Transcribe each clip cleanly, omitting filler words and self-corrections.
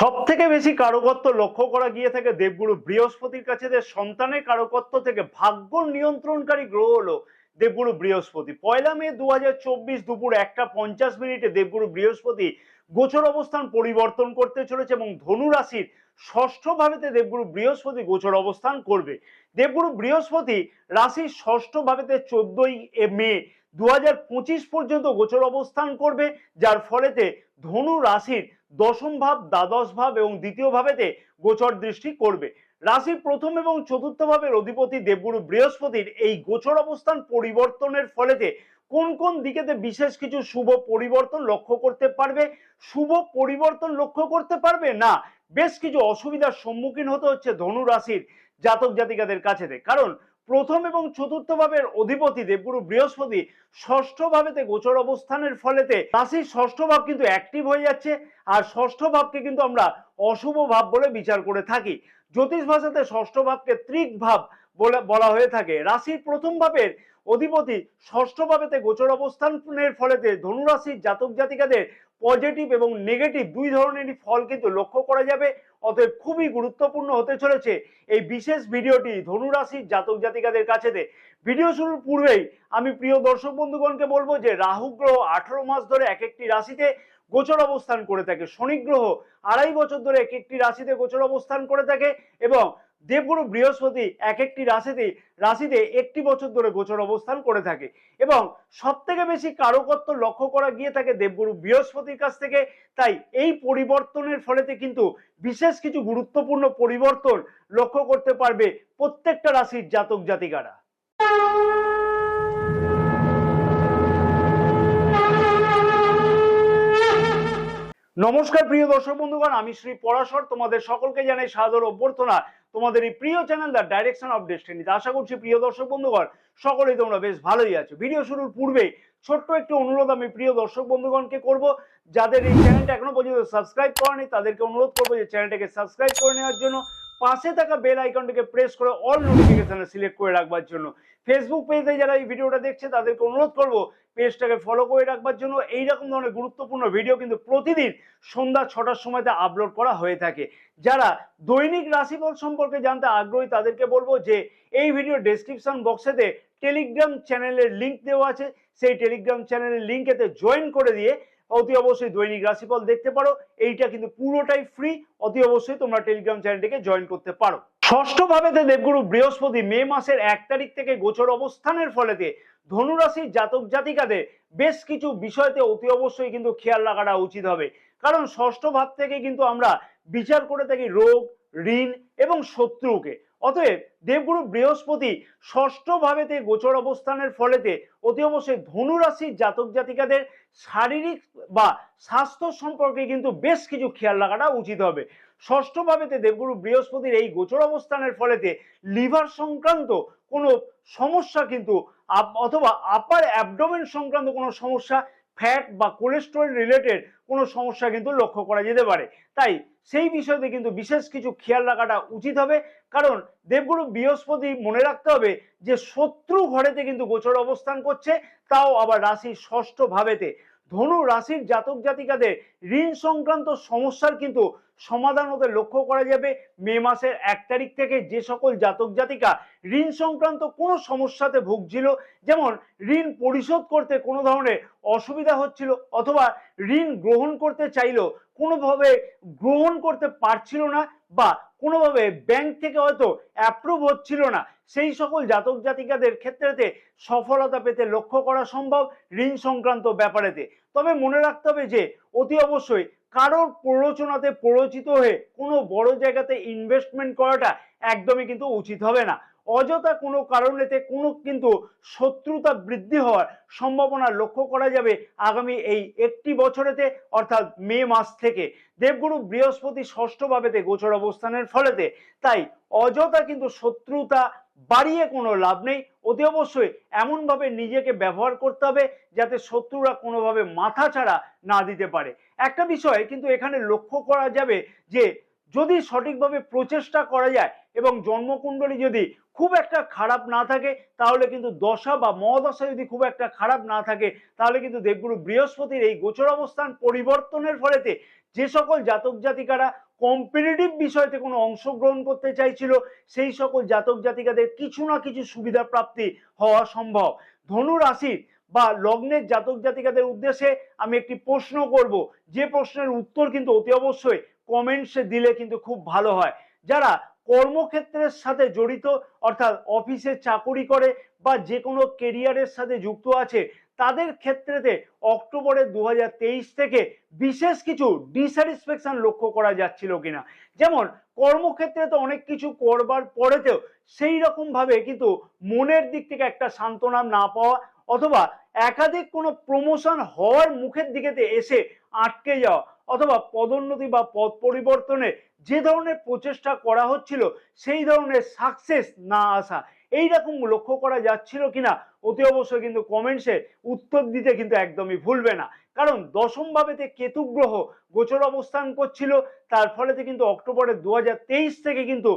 সবথেকে বেশি কারকত্ব লক্ষ্য করা গিয়ে থাকে দেবগুরু বৃহস্পতির কাছে। যে সন্তানের কারকত্ব থেকে ভাগ্য নিয়ন্ত্রণকারী গ্রহ হলো দেবগুরু বৃহস্পতি। 1 মে 2024 দুপুর 1:50 দেবগুরু বৃহস্পতি গোচর অবস্থান পরিবর্তন করতে চলেছে এবং ধনু রাশির ষষ্ঠ ভাবেতে দেবগুরু বৃহস্পতি গোচর অবস্থান করবে। দেবগুরু বৃহস্পতি রাশির ষষ্ঠ ভাবেতে 14 মে 2025 পর্যন্ত গোচর অবস্থান করবে, যার ফলেতে ধনু রাশির দশম ভাব, দ্বাদশ ভাব এবং দ্বিতীয় ভাবেতে গোচর দৃষ্টি করবে। রাশির প্রথম এবং চতুর্থ ভাবের অধিপতি দেবগুরু বৃহস্পতির এই গোচর অবস্থান পরিবর্তনের ফলেতে কোন কোন দিকেতে বিশেষ কিছু শুভ পরিবর্তন লক্ষ্য করতে পারবে, শুভ পরিবর্তন লক্ষ্য করতে পারবে না বেশ কিছু অসুবিধার সম্মুখীন হতে হচ্ছে ধনু রাশির জাতক জাতিকাদের কাছে। কারণ প্রথম এবং চতুর্থ ভাবের অধিপতি দেবগুরু বৃহস্পতি ষষ্ঠ ভাবেতে গোচর অবস্থানের ফলেতে রাশির ষষ্ঠ ভাব কিন্তু অ্যাক্টিভ হয়ে যাচ্ছে। আর ষষ্ঠ ভাবকে কিন্তু আমরা অশুভ ভাব বলে বিচার করে থাকি। জ্যোতিষ ভাষাতে ষষ্ঠ ভাবকে ত্রিক ভাব বলে বলা হয়ে থাকে। রাশির প্রথম ভাবের অধিপতি ষষ্ঠ ভাবেতে গোচর অবস্থানের ফলেতে ধনুরাশির জাতক জাতিকাদের পজিটিভ এবং নেগেটিভ দুই ধরনেরই ফল কিন্তু লক্ষ্য করা যাবে। অতএব খুবই গুরুত্বপূর্ণ হতে চলেছে এই বিশেষ ভিডিওটি ধনুরাশির জাতক জাতিকাদের কাছে। ভিডিও শুরুর পূর্বেই আমি প্রিয় দর্শক বন্ধুগণকে বলবো যে রাহু গ্রহ 18 মাস ধরে এক একটি রাশিতে গোচর অবস্থান করে থাকে, শনি গ্রহ 2.5 বছর ধরে এক একটি রাশিতে গোচর অবস্থান করে থাকে এবং দেবগুরু বৃহস্পতি এক একটি রাশিতে একটি বছর ধরে গোচর অবস্থান করে থাকে। এবং সব থেকে বেশি কারকত্ব লক্ষ্য করা গিয়ে থাকে দেবগুরু বৃহস্পতির কাছ থেকে। তাই এই পরিবর্তনের ফলেতে কিন্তু বিশেষ কিছু গুরুত্বপূর্ণ পরিবর্তন লক্ষ্য করতে পারবে প্রত্যেকটা রাশির জাতক জাতিকারা। নমস্কার প্রিয় দর্শক বন্ধুগণ, আমি শ্রী পরাশর তোমাদের সকলকে জানাই সাদর অভ্যর্থনা তোমাদের এই প্রিয় চ্যানেল দ্য ডাইরেকশন অফ ডেস্টিনিতে। আশা করছি প্রিয় দর্শক বন্ধুগণ সকলেই তোমরা বেশ ভালোই আছো। ভিডিও শুরুর পূর্বে ছোট্ট একটি অনুরোধ আমি প্রিয় দর্শক বন্ধুগণকে করব, যাদের এই চ্যানেলটা এখনো পর্যন্ত সাবস্ক্রাইব করেনি তাদেরকে অনুরোধ করবো যে চ্যানেলটাকে সাবস্ক্রাইব করে নেওয়ার জন্য, পাশে থাকা বেল আইকনটিকে প্রেস করে অল নোটিফিকেশনে সিলেক্ট করে রাখবার জন্য। ফেসবুক পেজে যারা এই ভিডিওটা দেখছে তাদেরকে অনুরোধ করব পেজটাকে ফলো করে রাখবার জন্য। এইরকম ধরনের গুরুত্বপূর্ণ ভিডিও কিন্তু প্রতিদিন সন্ধ্যা 6টার সময়তে আপলোড করা হয়ে থাকে। যারা দৈনিক রাশিফল সম্পর্কে জানতে আগ্রহী তাদেরকে বলবো যে এই ভিডিও ডেসক্রিপশন বক্সেতে টেলিগ্রাম চ্যানেলের লিঙ্ক দেওয়া আছে, সেই টেলিগ্রাম চ্যানেলের লিঙ্কেতে জয়েন করে দিয়ে অতি অবশ্যই দৈনিক রাশিফল দেখতে পারো। এইটা কিন্তু পুরোটাই ফ্রি, অতি অবশ্যই তোমরা টেলিগ্রাম চ্যানেলটিকে জয়েন করতে পারো। ষষ্ঠ ভাবেতে দেবগুরু বৃহস্পতি মে মাসের 1 তারিখ থেকে গোচর অবস্থানের ফলেতে ধনুরাশির জাতক জাতিকাদের বেশ কিছু বিষয়তে অতি অবশ্যই কিন্তু খেয়াল রাখাটা উচিত হবে। কারণ ষষ্ঠ ভাব থেকে কিন্তু আমরা বিচার করে থাকি রোগ, ঋণ এবং শত্রুকে। অতএব দেবগুরু বৃহস্পতি ষষ্ঠ ভাবেতে গোচর অবস্থানের ফলেতে অতি অবশ্যই ধনুরাশির জাতক জাতিকাদের শারীরিক বা স্বাস্থ্য সম্পর্কে কিন্তু বেশ কিছু খেয়াল রাখাটা উচিত হবে। ষষ্ঠ ভাবেতে দেবগুরু বৃহস্পতির এই গোচর অবস্থানের ফলেতে লিভার সংক্রান্ত কোনো সমস্যা কিন্তু অথবা আপার অ্যাবডোমেন সংক্রান্ত কোনো সমস্যা, ফ্যাট বা কোলেস্টেরল রিলেটেড কোনো সমস্যা কিন্তু লক্ষ্য করা যেতে পারে। তাই সেই বিষয়তে কিন্তু বিশেষ কিছু খেয়াল রাখাটা উচিত হবে। কারণ দেবগুরু বৃহস্পতি মনে রাখতে হবে যে শত্রু ঘরেতে কিন্তু গোচর অবস্থান করছে, তাও আবার রাশির ষষ্ঠ ভাবেতে। ধনু রাশির জাতক জাতিকাদের ঋণ সংক্রান্ত সমস্যার কিন্তু সমাধান হতে লক্ষ্য করা যাবে মে মাসের 1 তারিখ থেকে। যে সকল জাতক জাতিকা ঋণ সংক্রান্ত কোনো সমস্যাতে ভুগছিল, যেমন ঋণ পরিশোধ করতে কোনো ধরনের অসুবিধা হচ্ছিল অথবা ঋণ গ্রহণ করতে চাইলেও কোনোভাবে গ্রহণ করতে পারছিল না বা কোনোভাবে ব্যাংক থেকে হয়তো অ্যাপ্রুভ হচ্ছিল না, সেই সকল জাতক জাতিকাদের ক্ষেত্রেতে সফলতা পেতে লক্ষ্য করা সম্ভব ঋণ সংক্রান্ত ব্যাপারেতে। তবে মনে রাখতে হবে যে অতি অবশ্যই কারোর প্ররোচনাতে প্ররোচিত হয়ে কোনো বড় জায়গাতে ইনভেস্টমেন্ট করাটা একদমই কিন্তু উচিত হবে না। অযথা কোনো কারণেতে কোনো কিন্তু শত্রুতা বৃদ্ধি হওয়ার সম্ভাবনা লক্ষ্য করা যাবে আগামী এই একটি বছরেতে, অর্থাৎ মে মাস থেকে। দেবগুরু বৃহস্পতি ষষ্ঠ ভাবেতে গোচর অবস্থানের ফলেতে তাই অযথা কিন্তু শত্রুতা বাড়িয়ে কোনো লাভ নেই। অতি অবশ্যই এমনভাবে নিজেকে ব্যবহার করতে হবে যাতে শত্রুরা কোনোভাবে মাথা ছাড়া না দিতে পারে। একটা বিষয় কিন্তু এখানে লক্ষ্য করা যাবে যে যদি সঠিকভাবে প্রচেষ্টা করা যায় এবং জন্মকুণ্ডলী যদি খুব একটা খারাপ না থাকে, তাহলে কিন্তু দশা বা মহাদশা যদি খুব একটা খারাপ না থাকে, তাহলে কিন্তু দেবগুরু বৃহস্পতির এই গোচর অবস্থান পরিবর্তনের ফলেতে যে সকল জাতক জাতিকারা কম্পিটিটিভ বিষয়তে কোনো অংশগ্রহণ করতে চাইছিল সেই সকল জাতক জাতিকাদের কিছু না কিছু সুবিধা প্রাপ্তি হওয়া সম্ভব। ধনু রাশির বা লগ্নের জাতক জাতিকাদের উদ্দেশ্যে আমি একটি প্রশ্ন করব, যে প্রশ্নের উত্তর কিন্তু অতি অবশ্যই কমেন্টসে দিলে কিন্তু খুব ভালো হয়। যারা কর্মক্ষেত্রের সাথে জড়িত, অর্থাৎ অফিসে চাকুরি করে বা যে কোনো কেরিয়ারের সাথে যুক্ত আছে, তাদের ক্ষেত্রেতে অক্টোবরের 2023 থেকে বিশেষ কিছু ডিস্যাটিসফ্যাকশন লক্ষ্য করা যাচ্ছিল কিনা। যেমন কর্মক্ষেত্রে তো অনেক কিছু করবার পরেতেও সেই রকম ভাবে কিন্তু মনের দিক থেকে একটা সান্ত্বনা না পাওয়া, অথবা একাধিক কোনো প্রমোশন হওয়ার মুখের দিকেতে এসে আটকে যাওয়া, অথবা পদোন্নতি বা পদ পরিবর্তনে যে ধরনের প্রচেষ্টা করা হচ্ছিল সেই ধরনের সাকসেস না আসা, এইরকম লক্ষ্য করা যাচ্ছিল কিনা অতি অবশ্যই কিন্তু কমেন্টসে উত্তর দিতে কিন্তু একদমই ভুলবে না। কারণ দশম ভাবেতে কেতু গ্রহ গোচর অবস্থান করছিল, তার ফলেতে কিন্তু অক্টোবরের 2023 থেকে কিন্তু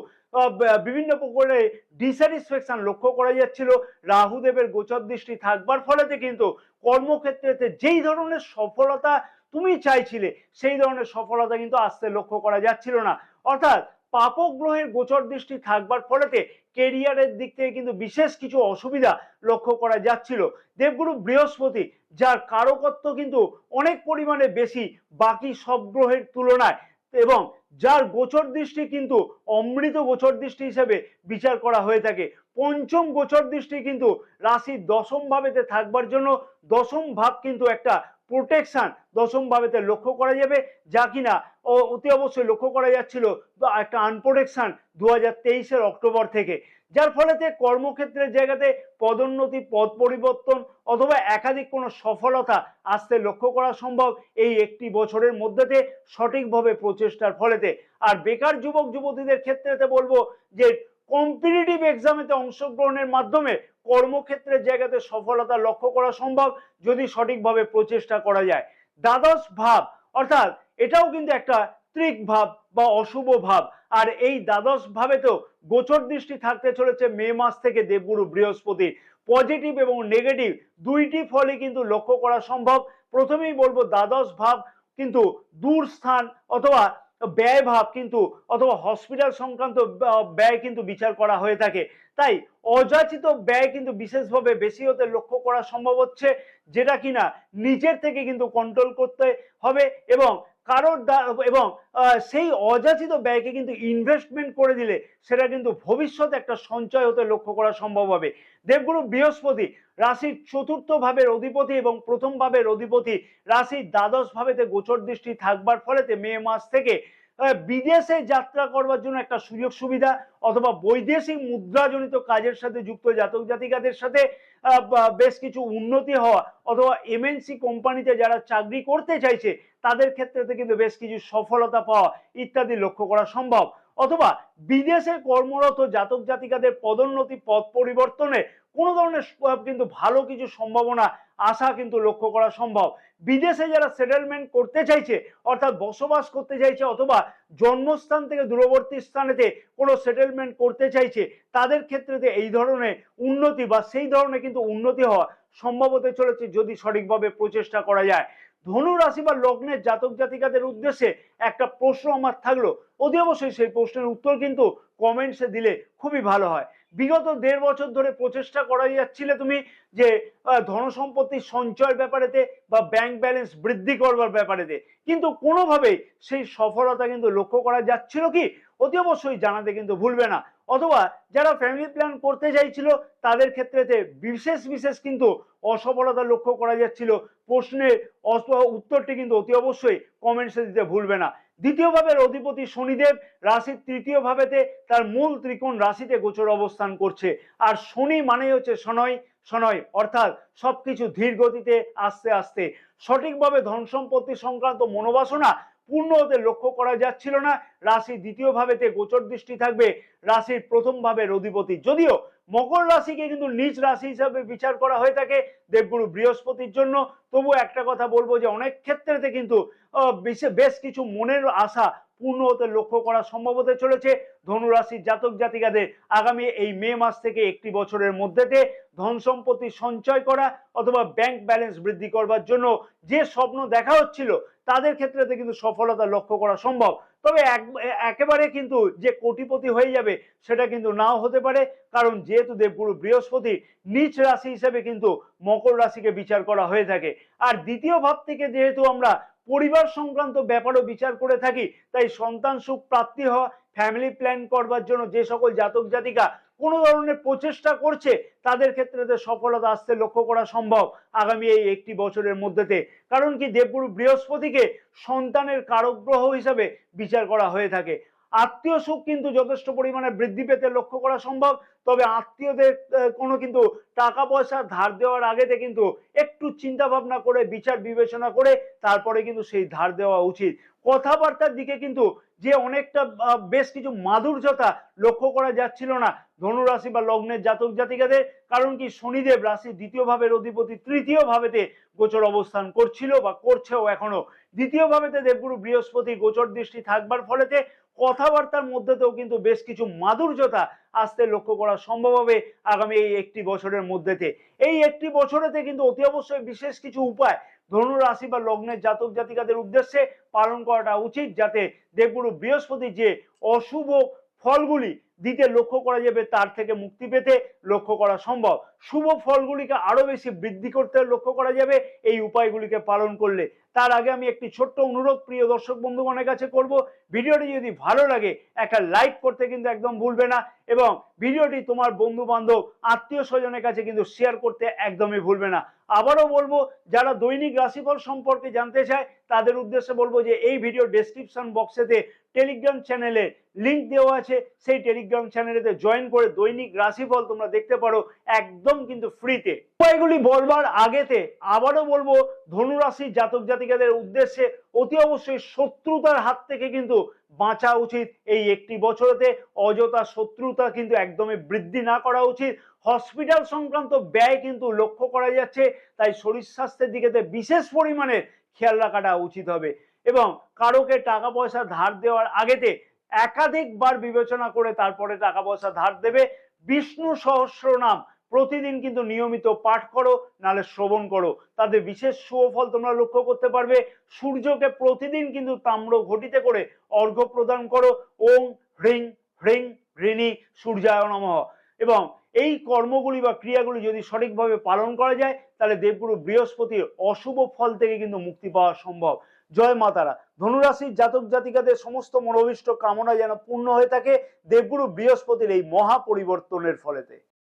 বিভিন্ন প্রকারে ডিস্যাটিসফ্যাকশন লক্ষ্য করা যাচ্ছিল। রাহুদেবের গোচর দৃষ্টি থাকবার ফলেতে কিন্তু কর্মক্ষেত্রেতে যেই ধরনের সফলতা তুমি চাইছিলে সেই ধরনের সফলতা কিন্তু আসতে লক্ষ্য করা যাচ্ছিল না। অর্থাৎ পাপক গ্রহের গোচর দৃষ্টি থাকবার ফলেতে কেরিয়ারের দিক থেকে কিন্তু বিশেষ কিছু অসুবিধা লক্ষ্য করা যাচ্ছিল। দেবগুরু বৃহস্পতি, যার কারকত্ব কিন্তু অনেক পরিমাণে বেশি বাকি সব গ্রহের তুলনায়, এবং যার গোচর দৃষ্টি কিন্তু অমৃত গোচর দৃষ্টি হিসেবে বিচার করা হয়ে থাকে। পঞ্চম গোচর দৃষ্টি কিন্তু রাশির দশম ভাবেতে থাকবার জন্য দশম ভাব কিন্তু একটা প্রোটেকশন দশম ভাবেতে লক্ষ্য করা যাবে, যা কিনা অতি অবশ্যই লক্ষ্য করা যাচ্ছিল একটা আনপ্রোটেকশন 2023-এর অক্টোবর থেকে, যার ফলেতে কর্মক্ষেত্রের জায়গাতে পদোন্নতি, পদ পরিবর্তন অথবা একাধিক কোনো সফলতা আসতে লক্ষ্য করা সম্ভব এই একটি বছরের মধ্যেতে সঠিকভাবে প্রচেষ্টার ফলেতে। আর বেকার যুবক যুবতীদের ক্ষেত্রেতে বলবো যে কম্পিটিটিভ এক্সামেতে অংশগ্রহণের মাধ্যমে কর্মক্ষেত্রের জায়গাতে সফলতা লক্ষ্য করা সম্ভব যদি সঠিকভাবে প্রচেষ্টা করা যায়। দ্বাদশ ভাব, অর্থাৎ এটাও কিন্তু একটা ত্রিক ভাব বা অশুভ ভাব, আর এই দ্বাদশ ভাবে তো গোচর দৃষ্টি থাকতে চলেছে মে মাস থেকে দেবগুরু বৃহস্পতির। পজিটিভ এবং নেগেটিভ দুইটি ফলই কিন্তু লক্ষ্য করা সম্ভব। প্রথমেই বলবো দ্বাদশ ভাব কিন্তু দূর স্থান অথবা ব্যয় ভাব কিন্তু, অথবা হসপিটাল সংক্রান্ত ব্যয় কিন্তু বিচার করা হয়ে থাকে। তাই অযাচিত ব্যয় কিন্তু বিশেষভাবে বেশি হতে লক্ষ্য করা সম্ভব হচ্ছে, যেটা কিনা নিজের থেকে কিন্তু কন্ট্রোল করতে হবে, এবং কারোর এবং সেই অযাচিত ব্যয়কে কিন্তু ইনভেস্টমেন্ট করে দিলে সেটা কিন্তু ভবিষ্যতে একটা সঞ্চয় হতে লক্ষ্য করা সম্ভব হবে। দেবগুরু বৃহস্পতি রাশির চতুর্থ ভাবের অধিপতি এবং প্রথম ভাবের অধিপতি, রাশির দ্বাদশ ভাবেতে গোচর দৃষ্টি থাকবার ফলেতে মে মাস থেকে বিদেশে যাত্রা করবার জন্য একটা সুযোগ সুবিধা, অথবা বৈদেশিক মুদ্রাজনিত কাজের সাথে যুক্ত জাতক জাতিকাদের সাথে বেশ কিছু উন্নতি হওয়া, অথবা এমএনসি কোম্পানিতে যারা চাকরি করতে চাইছে তাদের ক্ষেত্রে কিন্তু বেশ কিছু সফলতা পাওয়া ইত্যাদি লক্ষ্য করা সম্ভব। অথবা বিদেশে কর্মরত জাতক জাতিকাদের পদোন্নতি, পদ পরিবর্তনে কোনো ধরনের কিন্তু ভালো কিছু সম্ভাবনা আশা কিন্তু লক্ষ্য করা সম্ভব। বিদেশে যারা সেটেলমেন্ট করতে চাইছে, অর্থাৎ বসবাস করতে চাইছে, অথবা জন্মস্থান থেকে দূরবর্তী স্থানেতে কোনো সেটেলমেন্ট করতে চাইছে, তাদের ক্ষেত্রে এই ধরনের উন্নতি বা সেই ধরনের কিন্তু উন্নতি হওয়া সম্ভব হতে চলেছে যদি সঠিকভাবে প্রচেষ্টা করা যায়। ধনু রাশি বা লগ্নের জাতক জাতিকাদের উদ্দেশ্যে একটা প্রশ্ন আমার থাকলো, অতি অবশ্যই সেই প্রশ্নের উত্তর কিন্তু কমেন্টসে দিলে খুবই ভালো হয়। বিগত 1.5 বছর ধরে প্রচেষ্টা করা যাচ্ছিলে তুমি যে ধন সম্পত্তির সঞ্চয়ের ব্যাপারেতে বা ব্যাংক ব্যালেন্স বৃদ্ধি করবার ব্যাপারেতে, কিন্তু কোনোভাবেই সেই সফলতা কিন্তু লক্ষ্য করা যাচ্ছিল কি অতি অবশ্যই জানাতে কিন্তু ভুলবে না। অথবা যারা ফ্যামিলি প্ল্যান করতে চাইছিল তাদের ক্ষেত্রেতে বিশেষ বিশেষ কিন্তু অসফলতা লক্ষ্য করা যাচ্ছিল, প্রশ্নের উত্তরটি কিন্তু অতি অবশ্যই কমেন্টসে দিতে ভুলবে না। দ্বিতীয় ভাবের অধিপতি শনিদেব রাশির তৃতীয় ভাবেতে তার মূল ত্রিকোণ রাশিতে গোচর অবস্থান করছে, আর শনি মানে হচ্ছে শনয় শনয়, অর্থাৎ সবকিছু ধীর গতিতে আস্তে আস্তে। সঠিকভাবে ধন সম্পত্তি সংক্রান্ত মনোবাসনা পূর্ণ হতে লক্ষ্য করা যাচ্ছিল না। রাশির দ্বিতীয় ভাবেতে গোচর দৃষ্টি থাকবে রাশির প্রথম ভাবের অধিপতি, যদিও মকর রাশিকে কিন্তু নিজ রাশি হিসাবে বিচার করা হয়ে থাকে দেবগুরু বৃহস্পতির জন্য, তবু একটা কথা বলবো যে অনেক ক্ষেত্রেতে কিন্তু বেশ কিছু মনের আশা পূর্ণ হতে লক্ষ্য করা সম্ভব হতে চলেছে ধনুরাশির জাতক জাতিকাদের আগামী এই মে মাস থেকে একটি বছরের মধ্যেতে। ধন সম্পত্তি সঞ্চয় করা অথবা ব্যাংক ব্যালেন্স বৃদ্ধি করবার জন্য যে স্বপ্ন দেখা হচ্ছিল তাদের ক্ষেত্রে কিন্তু সফলতা লক্ষ্য করা সম্ভব। তবে একেবারে কিন্তু যে কোটিপতি হয়ে যাবে সেটা কিন্তু নাও হতে পারে, কারণ যেহেতু দেবগুরু বৃহস্পতি নিচ রাশি হিসেবে কিন্তু মকর রাশিকে বিচার করা হয়ে থাকে। আর দ্বিতীয় ভাব থেকে যেহেতু আমরা পরিবার সংক্রান্ত ব্যাপারও বিচার করে থাকি, তাই সন্তান সুখ প্রাপ্তি হওয়া, ফ্যামিলি প্ল্যান করবার জন্য যে সকল জাতক জাতিকা কোনো ধরনের প্রচেষ্টা করছে তাদের ক্ষেত্রে সফলতা আসতে লক্ষ্য করা সম্ভব আগামী এই একটি বছরের মধ্যেতে। কারণ কি, দেবগুরু বৃহস্পতিকে সন্তানের কারক গ্রহ হিসাবে বিচার করা হয়ে থাকে। আত্মীয় সুখ কিন্তু যথেষ্ট পরিমাণে বৃদ্ধি পেতে লক্ষ্য করা সম্ভব। তবে আত্মীয়দের কোনো কিন্তু টাকা পয়সা ধার দেওয়ার আগেতে কিন্তু একটু চিন্তা ভাবনা করে বিচার বিবেচনা করে তারপরে কিন্তু সেই ধার দেওয়া উচিত। কথাবার্তার দিকে কিন্তু যে অনেকটা বেশ কিছু মাধুর্যতা লক্ষ্য করা যাচ্ছিল না ধনু রাশি বা লগ্নের জাতক জাতিকাদের। কারণ কি, শনিদেব রাশির দ্বিতীয় ভাবের অধিপতি তৃতীয় ভাবেতে গোচর অবস্থান করছিল বা করছেও এখনো। দ্বিতীয় ভাবেতে দেবগুরু বৃহস্পতি গোচর দৃষ্টি থাকবার ফলেতে কথাবার্তার মধ্যেতেও কিন্তু বেশ কিছু মাধুর্যতা আসতে লক্ষ্য করা সম্ভব হবে আগামী এই একটি বছরের মধ্যেতে। এই একটি বছরেতে কিন্তু অতি অবশ্যই বিশেষ কিছু উপায় ধনু রাশি বা লগ্নের জাতক জাতিকাদের উদ্দেশ্যে পালন করাটা উচিত, যাতে দেবগুরু বৃহস্পতি যে অশুভ ফলগুলি দিতে লক্ষ্য করা যাবে তার থেকে মুক্তি পেতে লক্ষ্য করা সম্ভব। শুভ ফলগুলিকে আরো বেশি বৃদ্ধি করতে লক্ষ্য করা যাবে এই উপায়গুলিকে পালন করলে। তার আগে আমি একটি ছোট্ট অনুরোধ প্রিয় দর্শক বন্ধুগণের কাছে করব, ভিডিওটি যদি ভালো লাগে একটা লাইক করতে কিন্তু একদম ভুলবে না, এবং ভিডিওটি তোমার বন্ধু বান্ধব আত্মীয় স্বজনের কাছে কিন্তু শেয়ার করতে একদমই ভুলবে না। আবারও বলবো, যারা দৈনিক রাশিফল সম্পর্কে জানতে চায় তাদের উদ্দেশ্যে বলবো যে এই ভিডিও ডেসক্রিপশন বক্সেতে টেলিগ্রাম চ্যানেলে লিংক দেওয়া আছে, সেই টেলিগ্রাম চ্যানেলেতে জয়েন করে দৈনিক রাশিফল তোমরা দেখতে পারো একদম কিন্তু ফ্রিতে। উপায়গুলি বলবার আগেতে আবারও বলবো, ধনু রাশির জাতক জাতিকাদের উদ্দেশ্যে অতি অবশ্যই শত্রুতার হাত থেকে কিন্তু বাঁচা উচিত এই একটি বছরেতে। অযথা শত্রুতা কিন্তু একদমই বৃদ্ধি না করা উচিত। হসপিটাল সংক্রান্ত ব্যয় কিন্তু লক্ষ্য করা যাচ্ছে, তাই শরীর স্বাস্থ্যের দিকে বিশেষ পরিমাণে খেয়াল রাখাটা উচিত হবে। এবং কারোকে টাকা পয়সা ধার দেওয়ার আগেতে একাধিকবার বিবেচনা করে তারপরে টাকা পয়সা ধার দেবে। বিষ্ণু সহস্র নাম প্রতিদিন কিন্তু নিয়মিত পাঠ করো, নালে শ্রবণ করো, তাদের বিশেষ সুফল তোমরা লক্ষ্য করতে পারবে। সূর্যকে প্রতিদিন কিন্তু তাম্র ঘটিতে করে অর্ঘ্য প্রদান করো। ওং হ্রিং হ্রিং হৃণী সূর্যায় নমঃ। এবং এই কর্মগুলি বা ক্রিয়াগুলি যদি সঠিকভাবে পালন করা যায় তাহলে দেবগুরু বৃহস্পতির অশুভ ফল থেকে কিন্তু মুক্তি পাওয়া সম্ভব। জয় মা তারা। ধনুরাশির জাতক জাতিকাদের সমস্ত মনোভীষ্ট কামনা যেন পূর্ণ হয়ে থাকে দেবগুরু বৃহস্পতির এই মহা পরিবর্তনের ফলেতে।